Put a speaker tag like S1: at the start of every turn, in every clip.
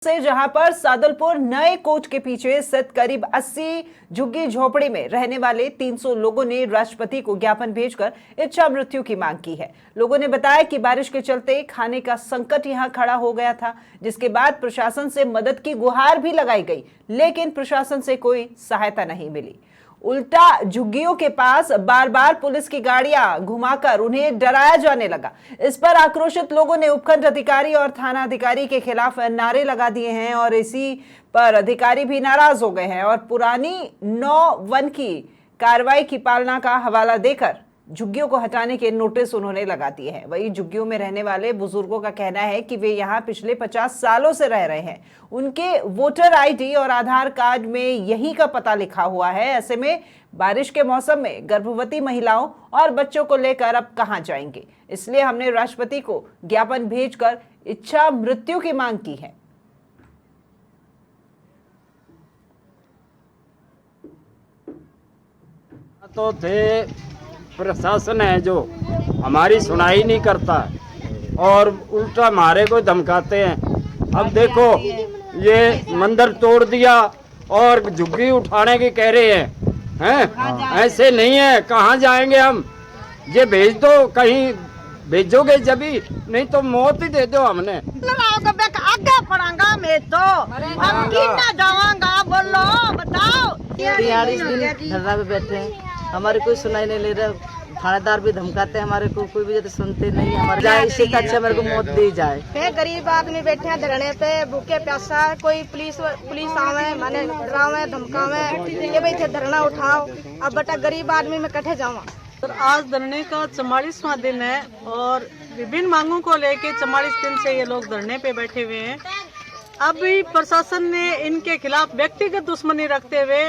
S1: से जहां पर सादुलपुर नए कोच के पीछे स्थित करीब 80 झुग्गी झोपड़ी में रहने वाले 300 लोगों ने राष्ट्रपति को ज्ञापन भेजकर इच्छा मृत्यु की मांग की है। लोगों ने बताया कि बारिश के चलते खाने का संकट यहां खड़ा हो गया था, जिसके बाद प्रशासन से मदद की गुहार भी लगाई गई, लेकिन प्रशासन से कोई सहायता नहीं मिली। उल्टा झुग्गियों के पास बार बार पुलिस की गाड़ियां घुमाकर उन्हें डराया जाने लगा। इस पर आक्रोशित लोगों ने उपखंड अधिकारी और थाना अधिकारी के खिलाफ नारे लगा दिए हैं और इसी पर अधिकारी भी नाराज हो गए हैं और पुरानी 9(1) की कार्रवाई की पालना का हवाला देकर झुग्गियों को हटाने के नोटिस उन्होंने लगा दिए हैं। वहीं झुग्गियों में रहने वाले बुजुर्गों का कहना है कि वे यहां पिछले 50 सालों से रह रहे हैं। उनके वोटर आईडी और आधार कार्ड में यही का पता लिखा हुआ है। ऐसे में बारिश के मौसम में गर्भवती महिलाओं और बच्चों को लेकर अब कहां जाएंगे, इसलिए हमने राष्ट्रपति को ज्ञापन भेजकर इच्छा मृत्यु की मांग की है।
S2: तो थे प्रशासन है जो हमारी सुनाई नहीं करता और उल्टा हमारे को धमकाते हैं। अब देखो ये मंदिर तोड़ दिया और झुग्गी उठाने की कह रहे हैं। ऐसे नहीं है, कहाँ जाएंगे हम? ये भेज दो, कहीं भेजोगे जभी, नहीं तो मौत ही दे दो हमने।
S3: आगे पड़ांगा मैं तो हम कितना जावांगा, बोलो बताओ।
S4: 43 दिन धरना पे बैठे हैं, हमारी कोई सुनाई नहीं ले रहा। थानेदार भी धमकाते हैं हमारे को, कोई भी सुनते नहीं हमारे। जाए इससे अच्छा मेरे को मौत दी जाए।
S3: गरीब आदमी बैठे हैं धरने पे, भूखे प्यासा, कोई पुलिस आवे माने डरावे धमकावे ये भाई थे धरना उठाओ। अब बेटा गरीब आदमी में कटे जावा।
S5: आज धरने का 44वां दिन है और विभिन्न मांगों को लेके 44 दिन से ये लोग धरने पे बैठे हुए हैं। अभी प्रशासन ने इनके खिलाफ व्यक्तिगत दुश्मनी रखते हुए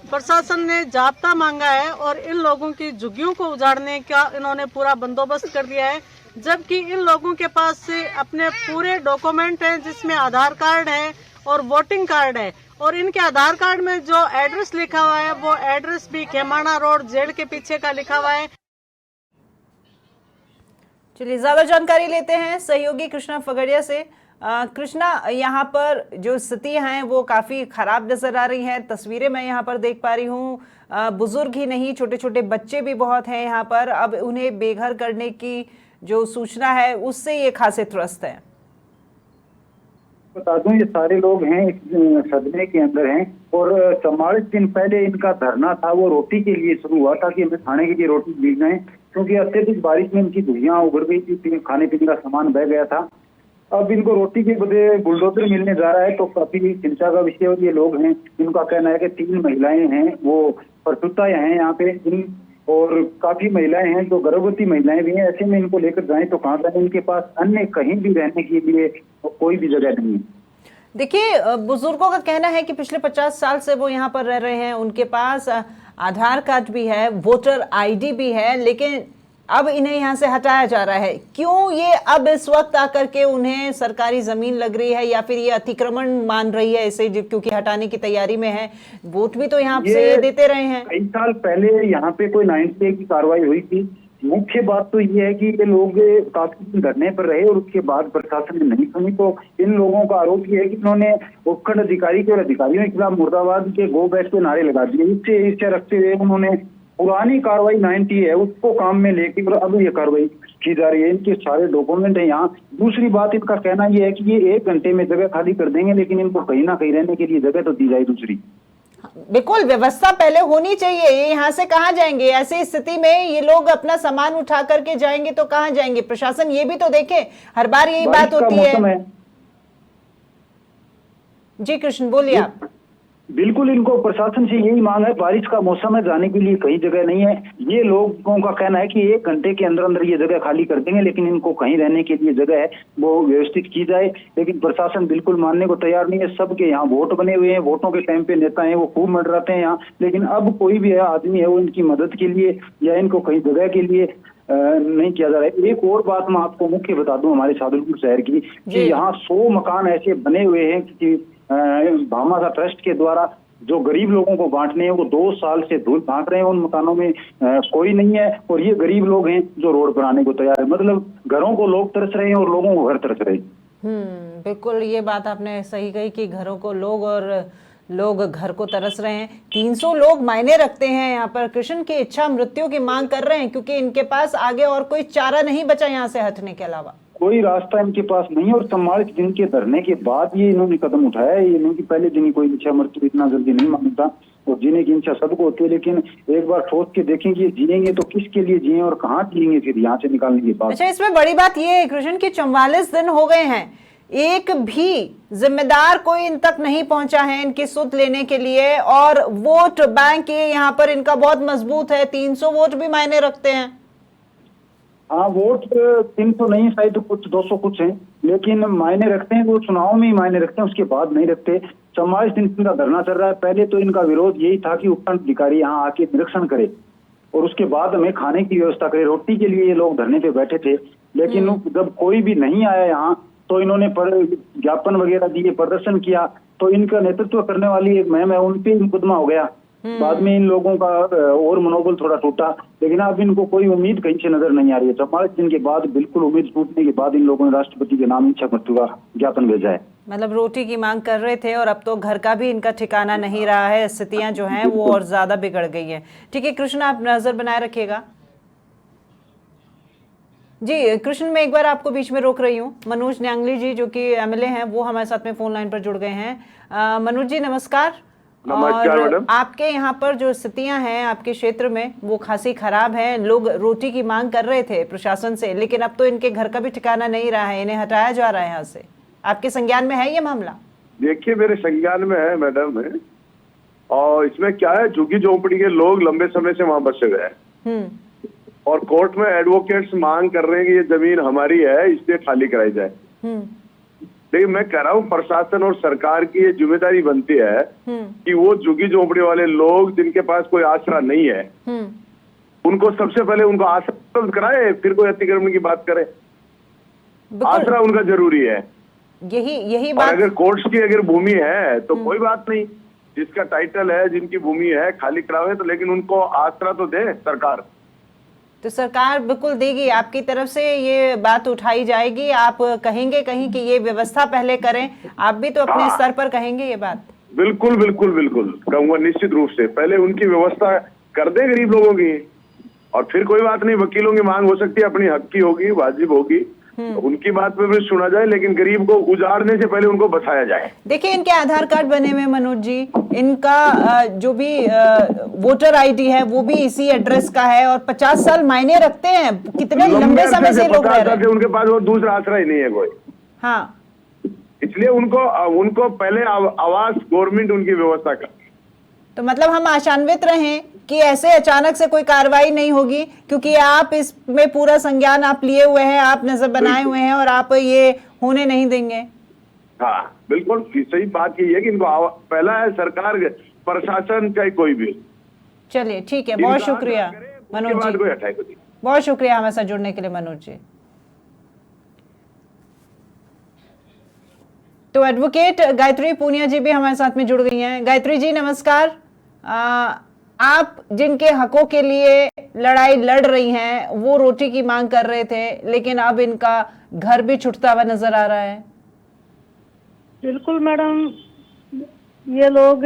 S5: प्रशासन ने जाब्ता मांगा है और इन लोगों की झुग्गियों को उजाड़ने का इन्होंने पूरा बंदोबस्त कर दिया है, जबकि इन लोगों के पास से अपने पूरे डॉक्यूमेंट हैं जिसमें आधार कार्ड है और वोटिंग कार्ड है और इनके आधार कार्ड में जो एड्रेस लिखा हुआ है वो एड्रेस भी खेमाना रोड जेल के पीछे का लिखा हुआ है।
S1: चलिए ज्यादा जानकारी लेते हैं सहयोगी कृष्णा फगड़िया से। कृष्णा, यहाँ पर जो स्थिति है वो काफी खराब नजर आ रही है। तस्वीरें मैं यहाँ पर देख पा रही हूँ, बुजुर्ग ही नहीं छोटे छोटे बच्चे भी बहुत हैं यहाँ पर। अब उन्हें बेघर करने की जो सूचना है उससे ये खासे त्रस्त है।
S6: बता दूं ये सारे लोग हैं इस सदमे के अंदर हैं और 44 दिन पहले इनका धरना था, वो रोटी के लिए शुरू हुआ था कि हमें खाने के लिए रोटी मिल जाए, क्योंकि अत्यधिक बारिश में इनकी धुइयां उगड़ गई थी, खाने पीने का सामान बह गया था। अब इनको रोटी के बदले बुलडोजर मिलने जा रहा है तो काफी चिंता का विषय। और ये लोग हैं, इनका कहना है कि 3 महिलाएं हैं वो प्रसूता हैं यहाँ पे, और काफी महिलाएं हैं जो गर्भवती महिलाएं भी हैं। ऐसे में इनको लेकर जाएं तो कहाँ जाएं? इनके पास अन्य कहीं भी रहने के लिए कोई भी जगह नहीं है।
S1: देखिए, बुजुर्गों का कहना है कि पिछले 50 साल से वो यहाँ पर रह रहे हैं, उनके पास आधार कार्ड भी है, वोटर आईडी भी है, लेकिन अब इन्हें यहाँ से हटाया जा रहा है। क्यों ये अब इस वक्त आकर के उन्हें सरकारी जमीन लग रही है या फिर ये अतिक्रमण मान रही है इसे, क्योंकि हटाने की तैयारी में है? वोट भी तो यहाँ से देते रहे हैं।
S6: कई साल पहले यहाँ पे कोई 9(1) की कार्रवाई हुई थी। मुख्य बात तो ये है कि ये लोग काफी दिन धरने पर रहे और उसके बाद प्रशासन ने नहीं सुनी। तो इन लोगों का आरोप ये है कि इन्होंने उपखंड अधिकारी के और अधिकारियों के खिलाफ मुर्दाबाद के गो बैठ के नारे लगा दिए। इससे इच्छा रखते हुए उन्होंने पुरानी कार्रवाई 90 है उसको काम में लेके अब ये कार्रवाई की जा रही है। इनके सारे डॉक्यूमेंट है यहाँ। दूसरी बात इनका कहना ये है कि ये 1 घंटे में जगह खाली कर देंगे, लेकिन इनको कहीं ना कहीं रहने के लिए जगह तो दी जाए दूसरी।
S1: बिल्कुल, व्यवस्था पहले होनी चाहिए। ये यहाँ से कहाँ जाएंगे? ऐसी स्थिति में ये लोग अपना सामान उठा करके जाएंगे तो कहाँ जाएंगे? प्रशासन ये भी तो देखे, हर बार यही बात होती है। जी कृष्ण, बोलिए आप।
S6: बिल्कुल, इनको प्रशासन से यही मांग है। बारिश का मौसम है, जाने के लिए कहीं जगह नहीं है। ये लोगों का कहना है कि 1 घंटे के अंदर अंदर ये जगह खाली कर देंगे, लेकिन इनको कहीं रहने के लिए जगह है वो व्यवस्थित की जाए। लेकिन प्रशासन बिल्कुल मानने को तैयार नहीं है। सबके यहाँ वोट बने हुए हैं, वोटों के टाइम पे नेता हैं वो खूब मंडराते हैं यहाँ, लेकिन अब कोई भी आदमी है वो इनकी मदद के लिए या इनको कहीं जगह के लिए नहीं किया जा रहा है। एक और बात मैं आपको मुख्य बता दूं हमारे सादुलपुर शहर की, कि यहाँ 100 मकान ऐसे बने हुए हैं कि भामाशाह ट्रस्ट के द्वारा जो गरीब लोगों को बांटने हैं, वो 2 साल से धूल भाग रहे हैं। उन मकानों में कोई नहीं है और ये गरीब लोग हैं जो रोड पर आने को तैयार है। मतलब घरों को लोग तरस रहे हैं और लोगों को घर तरस रहे हैं।
S1: बिल्कुल ये बात आपने सही कही कि घरों को लोग घर को तरस रहे हैं। 300 लोग मायने रखते हैं यहाँ पर, कृष्ण की इच्छा मृत्यु की मांग कर रहे हैं क्योंकि इनके पास आगे और कोई चारा नहीं बचा यहाँ से हटने के अलावा।
S6: कोई रास्ता इनके पास नहीं है और 44 दिन के धरने के बाद ये इन्होंने कदम उठाया है। ये नहीं कि पहले दिन ही कोई इच्छा मृत्यु इतना जल्दी नहीं मांगता, और जीने की इच्छा सबको होती है, लेकिन एक बार सोच के देखेंगे ये जिएंगे तो किसके लिए जिए और कहाँ जिएंगे फिर यहाँ से निकालने के बाद।
S1: अच्छा, इसमें बड़ी बात ये है कृष्ण की 44 दिन हो गए हैं, एक भी जिम्मेदार कोई इन तक नहीं पहुंचा है इनकी सुध लेने के लिए, और वोट बैंक ये यहाँ पर इनका बहुत मजबूत है, 300 वोट भी मायने रखते हैं।
S6: हाँ, वोट 300 नहीं, शायद कुछ 200 कुछ हैं, लेकिन मायने रखते हैं। वो चुनाव में ही मायने रखते हैं, उसके बाद नहीं रखते। 44 दिन इनका धरना चल रहा है। पहले तो इनका विरोध यही था कि उपखंड अधिकारी यहाँ आके निरीक्षण करे और उसके बाद हमें खाने की व्यवस्था करे। रोटी के लिए ये लोग धरने पे बैठे थे, लेकिन जब कोई भी नहीं आया यहाँ तो इन्होंने ज्ञापन वगैरह दिए, प्रदर्शन किया, तो इनका नेतृत्व करने वाली एक मैम है, उन पे मुकदमा हो गया। बाद में इन लोगों का और मनोबल थोड़ा टूटा, लेकिन अब इनको कोई उम्मीद कहीं से नजर नहीं आ रही है। 44 दिन के बाद बिल्कुल उम्मीद टूटने के बाद इन लोगों ने राष्ट्रपति के नाम इच्छा मृत्यु का ज्ञापन भेजा है।
S1: मतलब रोटी की मांग कर रहे थे और अब तो घर का भी इनका ठिकाना नहीं रहा है। स्थितियां जो हैं वो और ज्यादा बिगड़ गई हैं। ठीक है कृष्ण, आप नजर बनाए रखिएगा। जी कृष्ण, मैं एक बार आपको बीच में रोक रही हूँ। मनोज न्यांगली जी जो कि एमएलए हैं वो हमारे साथ में फोन लाइन पर जुड़ गए हैं। मनोज जी नमस्कार।
S7: नमस्कार मैडम।
S1: आपके यहाँ पर जो स्थितियां हैं आपके क्षेत्र में वो खासी खराब हैं। लोग रोटी की मांग कर रहे थे प्रशासन से, लेकिन अब तो इनके घर का भी ठिकाना नहीं रहा है, इन्हें हटाया जा रहा है यहाँ से। आपके संज्ञान में है ये मामला?
S7: देखिए मेरे संज्ञान में है मैडम है, और इसमें क्या है, झुग्गी झोंपड़ी के लोग लंबे समय से वहां बसे हुए हैं और कोर्ट में एडवोकेट्स मांग कर रहे हैं कि ये जमीन हमारी है, इसलिए खाली कराई जाए। लेकिन मैं कह रहा हूँ प्रशासन और सरकार की ये जिम्मेदारी बनती है कि वो झुग्गी झोंपड़ी वाले लोग जिनके पास कोई आसरा नहीं है उनको सबसे पहले उनको आसरा कराए, फिर कोई अतिक्रमण की बात करे। आसरा उनका जरूरी है।
S1: यही
S7: और
S1: बात।
S7: अगर कोर्ट्स की अगर भूमि है तो कोई बात नहीं, जिसका टाइटल है, जिनकी भूमि है, खाली करावे तो, लेकिन उनको आसरा तो दे सरकार।
S1: तो सरकार बिल्कुल देगी, आपकी तरफ से ये बात उठाई जाएगी। आप कहेंगे कहीं कि ये व्यवस्था पहले करें, आप भी तो अपने स्तर पर कहेंगे ये बात?
S7: बिल्कुल बिल्कुल बिल्कुल कहूंगा, निश्चित रूप से पहले उनकी व्यवस्था कर दे गरीब लोगों की, और फिर कोई बात नहीं, वकीलों की मांग हो सकती है, अपनी हक की होगी, वाजिब होगी, उनकी बात पे भी सुना जाए, लेकिन गरीब को उजाड़ने से पहले उनको बचाया जाए।
S1: देखिए इनके आधार कार्ड बने हुए मनोज जी, इनका जो भी वोटर आईडी है वो भी इसी एड्रेस का है, और 50 साल मायने रखते हैं। कितने लंबे समय से लोग रह रहे हैं,
S7: उनके पास वो दूसरा आसरा ही नहीं है कोई।
S1: हाँ,
S7: इसलिए उनको पहले आवास गवर्नमेंट उनकी व्यवस्था कर।
S1: तो मतलब हम आशान्वित रहें कि ऐसे अचानक से कोई कार्रवाई नहीं होगी, क्योंकि आप इसमें पूरा संज्ञान आप लिए हुए हैं, आप नजर बनाए हुए हैं, और आप ये होने नहीं देंगे।
S7: हाँ बिल्कुल, सही बात यही है कि इनको पहला है सरकार, प्रशासन चाहे कोई भी।
S1: चलिए ठीक है, बहुत शुक्रिया मनोज जी, बहुत शुक्रिया हमारे साथ जुड़ने के लिए मनोज जी। तो एडवोकेट गायत्री पूनिया जी भी हमारे साथ में जुड़ गई हैं। गायत्री जी नमस्कार। आप जिनके हकों के लिए लड़ाई लड़ रही हैं वो रोटी की मांग कर रहे थे, लेकिन अब इनका घर भी छूटता हुआ नजर आ रहा है।
S5: बिल्कुल मैडम, ये लोग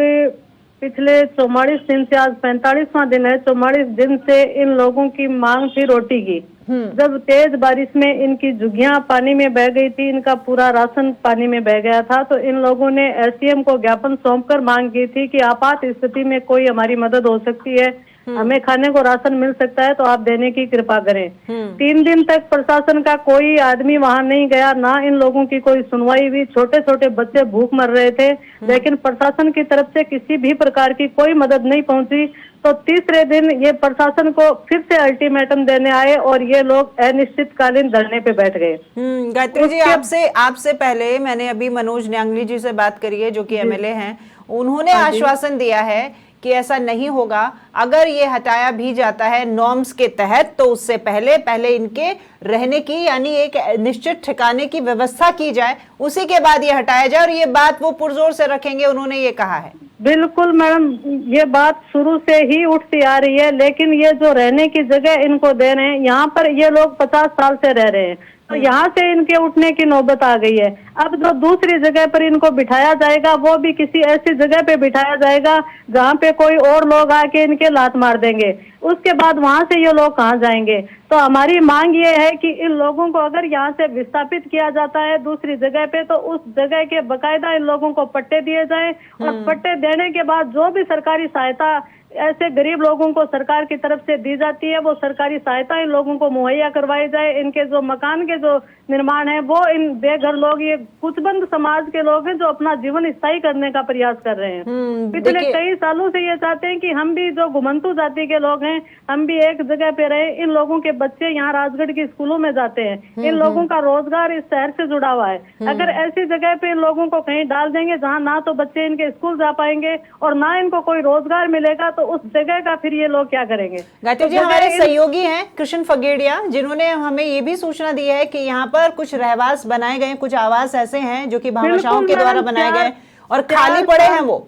S5: पिछले 44 दिन से, आज 45वां दिन है, 44 दिन से इन लोगों की मांग थी रोटी की। जब तेज बारिश में इनकी झुग्गियां पानी में बह गई थी, इनका पूरा राशन पानी में बह गया था, तो इन लोगों ने एसडीएम को ज्ञापन सौंपकर मांग की थी कि आपात स्थिति में कोई हमारी मदद हो सकती है, हमें खाने को राशन मिल सकता है, तो आप देने की कृपा करें। 3 दिन तक प्रशासन का कोई आदमी वहां नहीं गया, ना इन लोगों की कोई सुनवाई हुई। छोटे छोटे बच्चे भूख मर रहे थे, लेकिन प्रशासन की तरफ से किसी भी प्रकार की कोई मदद नहीं पहुंची। तो तीसरे दिन ये प्रशासन को फिर से अल्टीमेटम देने आए और ये लोग अनिश्चितकालीन धरने पे बैठ गए।
S1: गायत्री जी, आपसे पहले मैंने अभी मनोज न्यांगली जी से बात करी है जो कि एमएलए हैं। उन्होंने आश्वासन दिया है कि ऐसा नहीं होगा। अगर ये हटाया भी जाता है नॉर्म्स के तहत, तो उससे पहले इनके रहने की, यानी एक निश्चित ठिकाने की व्यवस्था की जाए, उसी के बाद ये हटाया जाए, और ये बात वो पुरजोर से रखेंगे, उन्होंने ये कहा है।
S5: बिल्कुल मैडम, ये बात शुरू से ही उठती आ रही है, लेकिन ये जो रहने की जगह इनको दे रहे हैं, यहाँ पर ये लोग 50 साल से रह रहे हैं। तो यहाँ से इनके उठने की नौबत आ गई है। अब जो दूसरी जगह पर इनको बिठाया जाएगा वो भी किसी ऐसी जगह पे बिठाया जाएगा जहाँ पे कोई और लोग आके इनके लात मार देंगे। उसके बाद वहाँ से ये लोग कहाँ जाएंगे? तो हमारी मांग ये है कि इन लोगों को अगर यहाँ से विस्थापित किया जाता है दूसरी जगह पे, तो उस जगह के बकायदा इन लोगों को पट्टे दिए जाए, और पट्टे देने के बाद जो भी सरकारी सहायता ऐसे गरीब लोगों को सरकार की तरफ से दी जाती है वो सरकारी सहायता इन लोगों को मुहैया करवाई जाए। इनके जो मकान के जो निर्माण है वो इन बेघर लोग, ये कुचबंद समाज के लोग हैं जो अपना जीवन स्थायी करने का प्रयास कर रहे हैं। पिछले कई सालों से ये चाहते हैं कि हम भी जो घुमंतु जाति के लोग हैं हम भी एक जगह पे रहे। इन लोगों के बच्चे यहाँ राजगढ़ की स्कूलों में जाते हैं, इन लोगों का रोजगार इस शहर से जुड़ा हुआ है। अगर ऐसी जगह पे इन लोगों को कहीं डाल देंगे जहाँ ना तो बच्चे इनके स्कूल जा पाएंगे और ना इनको कोई रोजगार मिलेगा, तो उस जगह का फिर ये लोग क्या करेंगे?
S1: गायत्री जी, हमारे सहयोगी हैं कृष्ण फगेड़िया, जिन्होंने हमें ये भी सूचना दी है कि यहाँ पर कुछ रहवास बनाए गए, कुछ आवास ऐसे हैं जो कि भामाशाहों के द्वारा बनाए गए और खाली पड़े हैं। वो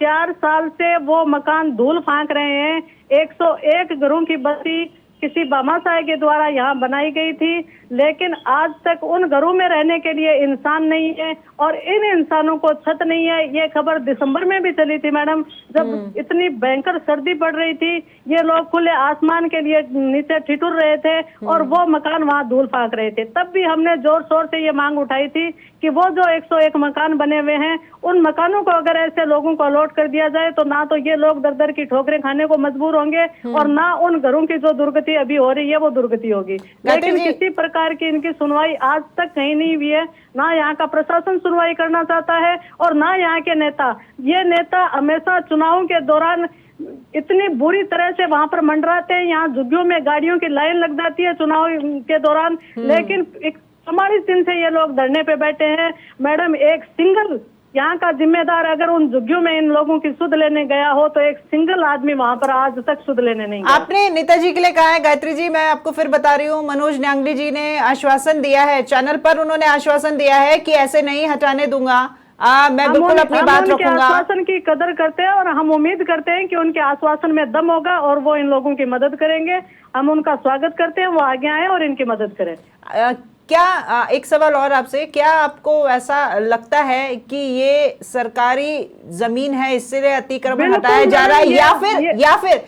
S5: 4 साल से वो मकान धूल फांक रहे हैं। 101 घरों की बस्ती किसी भामाशाह के द्वारा यहाँ बनाई गई थी, लेकिन आज तक उन घरों में रहने के लिए इंसान नहीं है और इन इंसानों को छत नहीं है। ये खबर दिसंबर में भी चली थी मैडम, जब इतनी भयंकर सर्दी पड़ रही थी। ये लोग खुले आसमान के लिए नीचे ठिठुर रहे थे और वो मकान वहाँ धूल फांक रहे थे। तब भी हमने जोर शोर से ये मांग उठाई थी कि वो जो 101 मकान बने हुए हैं उन मकानों को अगर ऐसे लोगों को अलॉट कर दिया जाए तो ना तो ये लोग दर दर की ठोकरें खाने को मजबूर होंगे और ना उन घरों की जो दुर्गति अभी हो रही है वो दुर्गति होगी। लेकिन किसी प्रकार की इनकी सुनवाई आज तक कहीं नहीं हुई है। ना यहाँ का प्रशासन सुनवाई करना चाहता है और ना यहाँ के नेता। ये नेता हमेशा चुनावों के दौरान इतनी बुरी तरह से वहां पर मंडराते हैं, यहाँ झुग्गियों में गाड़ियों की लाइन लग जाती है चुनाव के दौरान, लेकिन 44 दिन से ये लोग धरने पे बैठे हैं। मैडम, एक सिंगल यहाँ का जिम्मेदार अगर उन झुग्गियों में इन लोगों की सुध लेने गया हो तो एक सिंगल आदमी वहां पर आज तक सुध लेने नहीं गया।
S1: आपने नेताजी के लिए कहा है गायत्री जी, मैं आपको फिर बता रही हूँ, मनोज न्यांगली जी ने आश्वासन दिया है चैनल पर, उन्होंने आश्वासन दिया है कि ऐसे नहीं हटाने दूंगा, मैं बिल्कुल अपनी बात रखूंगा।
S5: आश्वासन की कदर करते हैं और हम उम्मीद करते हैं कि उनके आश्वासन में दम होगा और वो इन लोगों की मदद करेंगे। हम उनका स्वागत करते हैं, वो आगे आए और इनकी मदद करें।
S1: क्या एक सवाल और आपसे, क्या आपको ऐसा लगता है कि ये सरकारी जमीन है इसलिए अतिक्रमण हटाया जा रहा है, या फिर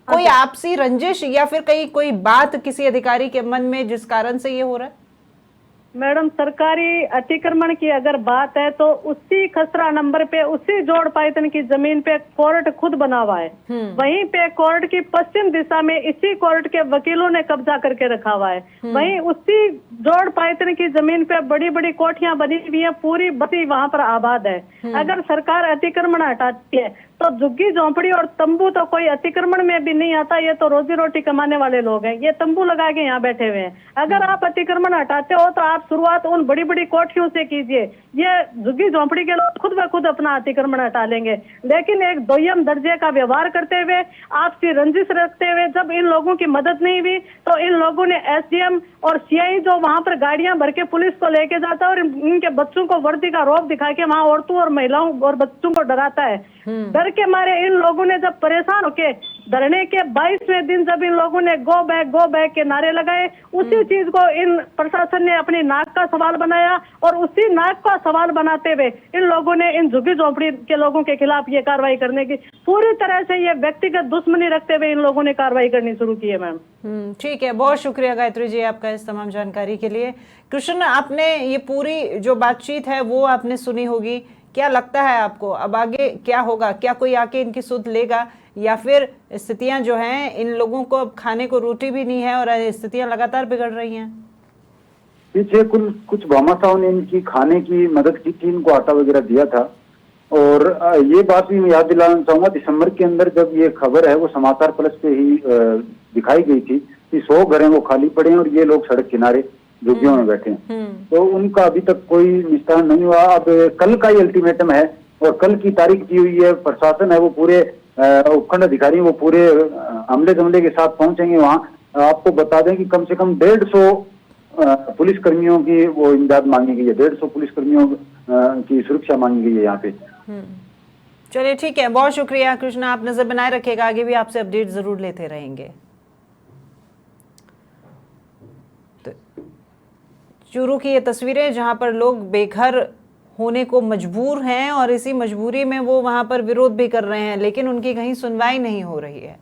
S1: कोई आपसी रंजिश या फिर कहीं कोई बात किसी अधिकारी के मन में जिस कारण से ये हो रहा है?
S5: मैडम, सरकारी अतिक्रमण की अगर बात है तो उसी खसरा नंबर पे, उसी जोड़ पाइतन की जमीन पे कोर्ट खुद बना हुआ है। वहीं पे कोर्ट की पश्चिम दिशा में इसी कोर्ट के वकीलों ने कब्जा करके रखा हुआ है। वहीं उसी जोड़ पाइतन की जमीन पे बड़ी बड़ी कोठियां बनी हुई है, पूरी बस्ती वहां पर आबाद है। अगर सरकार अतिक्रमण हटाती है तो झुग्गी झोंपड़ी और तंबू तो कोई अतिक्रमण में भी नहीं आता। ये तो रोजी रोटी कमाने वाले लोग हैं, ये तंबू लगा के यहाँ बैठे हुए हैं। अगर आप अतिक्रमण हटाते हो तो आप शुरुआत उन बड़ी बड़ी कोठियों से कीजिए। ये झुग्गी झोंपड़ी के लोग खुद ब खुद अपना अतिक्रमण हटा लेंगे, लेकिन एक दोयम दर्जे का व्यवहार करते हुए, आपसी रंजिश रखते हुए जब इन लोगों की मदद नहीं हुई तो इन लोगों ने एसडीएम और सीआई जो वहां पर गाड़ियां भर के पुलिस को लेके जाता है और इनके बच्चों को वर्दी का रौब दिखा के वहां औरतों और महिलाओं और बच्चों को डराता है। डर के मारे इन लोगों ने जब परेशान होके धरने के 22वें दिन जब इन लोगों ने गो बैक के नारे लगाए, उसी चीज को इन प्रशासन ने अपनी नाक का सवाल बनाया और उसी नाक का सवाल बनाते हुए इन लोगों ने इन झुग्गी झोंपड़ी के लोगों के खिलाफ ये कार्रवाई करने की पूरी तरह से ये व्यक्तिगत दुश्मनी रखते हुए इन लोगों ने कार्रवाई करनी शुरू की है। मैम,
S1: ठीक है, बहुत शुक्रिया गायत्री जी आपका इस तमाम जानकारी के लिए। कृष्ण, आपने ये पूरी जो बातचीत है वो आपने सुनी होगी, क्या लगता है आपको अब आगे क्या होगा? क्या कोई आके इनकी सुध लेगा या फिर स्थितियां जो हैं, इन लोगों को अब खाने को रोटी भी नहीं है और स्थितियां लगातार बिगड़ रही हैं?
S6: पीछे कुछ भामाशाहों ने इनकी खाने की मदद की थी, इनको आटा वगैरह दिया था। और ये बात भी मैं याद दिलाना चाहूंगा, दिसंबर के अंदर जब ये खबर है वो समाचार प्लस पे ही दिखाई गई थी कि 100 घर हैं वो खाली पड़े हैं और ये लोग सड़क किनारे झुग्गियों में बैठे हैं। तो उनका अभी तक कोई निस्तारण नहीं हुआ। अब कल का ही अल्टीमेटम है और कल की तारीख दी हुई है। प्रशासन है वो पूरे उपखंड अधिकारी वो पूरे अमले दमले के साथ पहुंचेंगे वहां। आपको बता दें कि कम से कम 150 पुलिसकर्मियों की वो इमदाद मांगी गई है, 150 पुलिसकर्मियों की सुरक्षा मांगी गई है यहाँ पे।
S1: चलिए ठीक है, बहुत शुक्रिया कृष्णा, आप नजर बनाए रखिएगा, आगे भी आपसे अपडेट जरूर लेते रहेंगे। तो चूरू की ये तस्वीरें जहां पर लोग बेघर होने को मजबूर हैं और इसी मजबूरी में वो वहां पर विरोध भी कर रहे हैं, लेकिन उनकी कहीं सुनवाई नहीं हो रही है।